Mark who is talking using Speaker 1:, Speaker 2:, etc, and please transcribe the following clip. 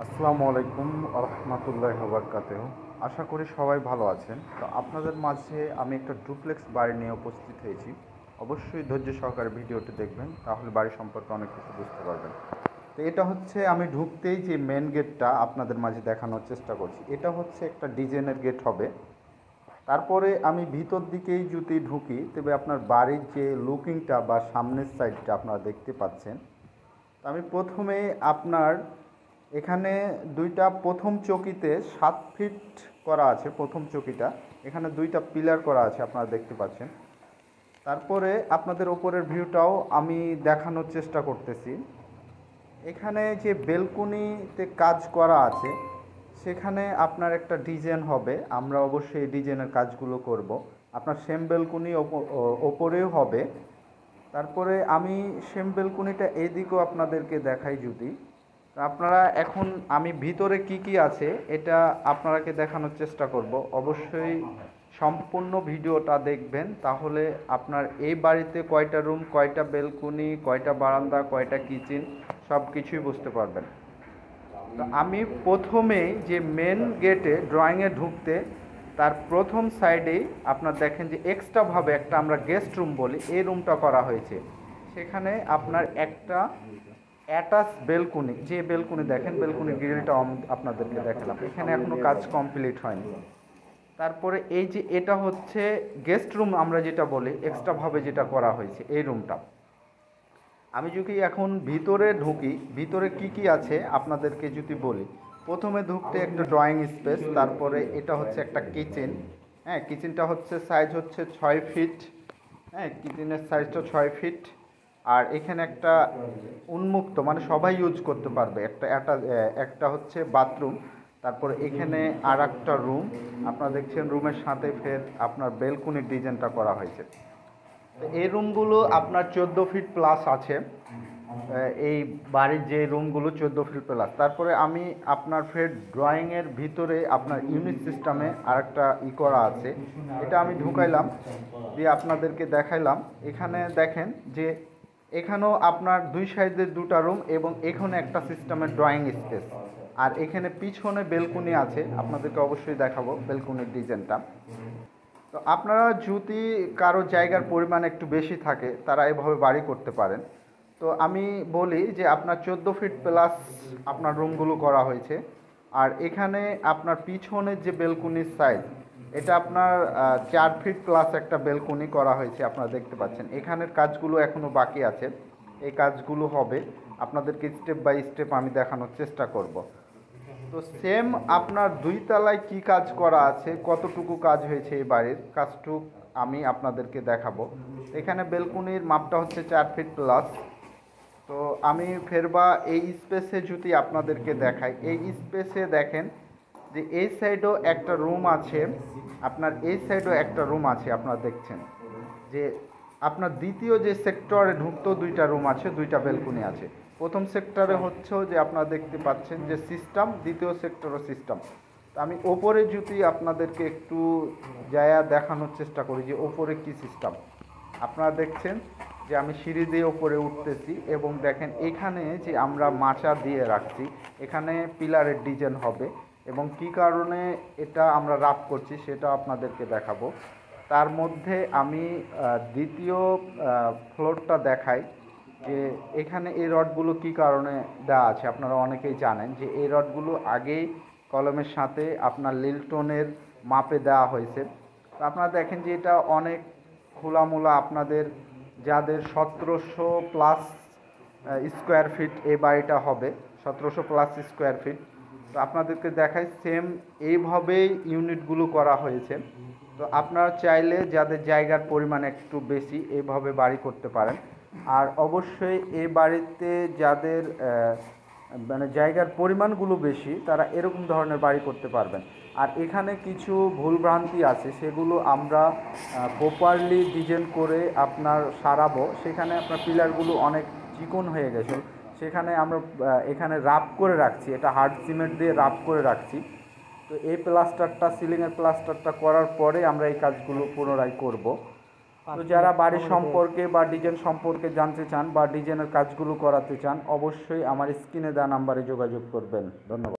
Speaker 1: আসসালামু আলাইকুম রহমতুল্লাহ বারকাতুহু। আশা করি সবাই ভালো আছেন। তো আপনাদের মাঝে আমি একটা ডুপ্লেক্স বাড়ি নিয়ে উপস্থিত হয়েছি। অবশ্যই ধৈর্য সহকারে ভিডিওটি দেখবেন, তাহলে বাড়ি সম্পর্কে অনেক কিছু বুঝতে পারবেন। তো এটা হচ্ছে আমি ঢুকতেই যে মেন গেটটা আপনাদের মাঝে দেখানোর চেষ্টা করছি, এটা হচ্ছে একটা ডিজাইনের গেট হবে। তারপরে আমি ভিতর দিকেই যদি ঢুকি, তবে আপনার বাড়ির যে লুকিংটা বা সামনের সাইডটা আপনারা দেখতে পাচ্ছেন। তো আমি প্রথমে আপনার এখানে দুইটা প্রথম চকিতে 7 ফিট করা আছে। প্রথম চকিটা এখানে দুইটা পিলার করা আছে, আপনারা দেখতে পাচ্ছেন। তারপরে আপনাদের ওপরের ভিউটাও আমি দেখানোর চেষ্টা করতেছি। এখানে যে বেলকনিতে কাজ করা আছে, সেখানে আপনার একটা ডিজাইন হবে। আমরা অবশ্যই এই ডিজাইনের কাজগুলো করব। আপনার সেম বেলকনি ওপরেও হবে। তারপরে আমি সেম বেলকনিটা এইদিকেও আপনাদেরকে দেখাই যদি। আপনারা এখন আমি ভিতরে কি কি আছে এটা আপনারাকে দেখানোর চেষ্টা করব। অবশ্যই সম্পূর্ণ ভিডিওটা দেখবেন, তাহলে আপনার এই বাড়িতে কয়টা রুম, কয়টা বেলকনি, কয়টা বারান্দা, কয়টা কিচেন সব কিছুই বুঝতে পারবেন। তো আমি প্রথমেই যে মেন গেটে ড্রয়িংয়ে ঢুকতে তার প্রথম সাইডেই আপনার দেখেন যে এক্সট্রাভাবে একটা আমরা গেস্ট রুম বলি, এই রুমটা করা হয়েছে। সেখানে আপনার একটা অ্যাটাচ বেলকুনি, যে বেলকুনি দেখেন, বেলকুনি গ্রিলটা আপনাদেরকে দেখালাম, এখানে এখনও কাজ কমপ্লিট হয়নি। তারপরে এই যে এটা হচ্ছে গেস্ট রুম আমরা যেটা বলি, এক্সট্রাভাবে যেটা করা হয়েছে এই রুমটা। আমি যদি এখন ভিতরে ঢুকি, ভিতরে কি কি আছে আপনাদেরকে যদি বলি। প্রথমে ঢুকতে একটা ড্রয়িং স্পেস, তারপরে এটা হচ্ছে একটা কিচেন। হ্যাঁ, কিচেনটা হচ্ছে সাইজ হচ্ছে 6 ফিট। হ্যাঁ, কিচেনের সাইজটা 6 ফিট। আর এখানে একটা উন্মুক্ত, মানে সবাই ইউজ করতে পারবে, একটা হচ্ছে বাথরুম। তারপরে এখানে আর একটা রুম আপনারা দেখছেন, রুমের সাথে ফের আপনার বেলকুনির ডিজাইনটা করা হয়েছে। এই রুমগুলো আপনার 14 ফিট প্লাস আছে। এই বাড়ির যে রুমগুলো 14 ফিট প্লাস। তারপরে আমি আপনার ফের ড্রয়িংয়ের ভিতরে আপনার ইউনিট সিস্টেমে আরেকটা করা আছে, এটা আমি ঢুকাইলাম দিয়ে আপনাদেরকে দেখাইলাম। এখানে দেখেন যে এখানেও আপনার দুই সাইডে দুটা রুম এবং এখানে একটা সিস্টেমের ড্রয়িং স্পেস। আর এখানে পিছনে বেলকুনি আছে, আপনাদেরকে অবশ্যই দেখাবো বেলকুনির ডিজাইনটা। তো আপনারা যদি কারো জায়গার পরিমাণ একটু বেশি থাকে, তারা এভাবে বাড়ি করতে পারেন। তো আমি বলি যে আপনার 14 ফিট প্লাস আপনার রুমগুলো করা হয়েছে। আর এখানে আপনার পিছনের যে বেলকুনির সাইজ, এটা আপনার 4 ফিট প্লাস একটা বেলকুনি করা হয়েছে, আপনারা দেখতে পাচ্ছেন। এখানের কাজগুলো এখনও বাকি আছে, এই কাজগুলো হবে, আপনাদেরকে স্টেপ বাই স্টেপ আমি দেখানোর চেষ্টা করব। তো সেম আপনার 2 তলায় কি কাজ করা আছে, কতটুকু কাজ হয়েছে এই বাড়ির কাজটুক আমি আপনাদেরকে দেখাবো। এখানে বেলকুনির মাপটা হচ্ছে 4 ফিট প্লাস। তো আমি ফেরবা এই স্পেসে যদি আপনাদেরকে দেখাই, এই স্পেসে দেখেন যে এই সাইডেও একটা রুম আছে, আপনার এই সাইডেও একটা রুম আছে। আপনারা দেখছেন যে আপনার দ্বিতীয় যে সেক্টরে ঢুকতেও 2টা রুম আছে, 2টা বেলকুনি আছে। প্রথম সেক্টরে হচ্ছে যে আপনারা দেখতে পাচ্ছেন যে সিস্টেম, দ্বিতীয় সেক্টরও সিস্টেম। তো আমি ওপরে যদি আপনাদেরকে একটু জায়গা দেখানোর চেষ্টা করি যে ওপরে কি সিস্টেম। আপনারা দেখছেন যে আমি সিঁড়ি দিয়ে ওপরে উঠতেছি এবং দেখেন এখানে যে আমরা মাচা দিয়ে রাখছি, এখানে পিলারের ডিজাইন হবে এবং কি কারণে এটা আমরা রাফ করছি সেটা আপনাদেরকে দেখাবো। তার মধ্যে আমি দ্বিতীয় ফ্লোরটা দেখাই যে এখানে এই রডগুলো কি কারণে দেওয়া আছে। আপনারা অনেকেই জানেন যে এই রডগুলো আগেই কলমের সাথে আপনার লিল্টনের মাপে দেওয়া হয়েছে। তো আপনারা দেখেন যে এটা অনেক খোলামোলা, আপনাদের যাদের 1700 প্লাস স্কোয়ার ফিট এই বাড়িটা হবে, 1700 প্লাস স্কোয়ার ফিট। তো আপনাদেরকে দেখাই সেম এইভাবেই ইউনিটগুলো করা হয়েছে। তো আপনারা চাইলে যাদের জায়গার পরিমাণ একটু বেশি এইভাবে বাড়ি করতে পারেন। আর অবশ্যই এই বাড়িতে যাদের মানে জায়গার পরিমাণগুলো বেশি, তারা এরকম ধরনের বাড়ি করতে পারবেন। আর এখানে কিছু ভুলভ্রান্তি আছে, সেগুলো আমরা প্রপারলি ডিজাইন করে আপনার সারাবো। সেখানে আপনার পিলারগুলো অনেক চিকন হয়ে গেছে, সেখানে আমরা এখানে রাফ করে রাখছি, এটা হার্ড সিমেন্ট দিয়ে রাফ করে রাখছি। তো এই প্লাস্টারটা, সিলিংয়ের প্লাস্টারটা করার পরে আমরা এই কাজগুলো পুনরায় করব। তো যারা বাড়ি সম্পর্কে বা ডিজাইন সম্পর্কে জানতে চান বা ডিজাইনের কাজগুলো করাতে চান, অবশ্যই আমার স্ক্রিনে দেওয়া নাম্বারে যোগাযোগ করবেন। ধন্যবাদ।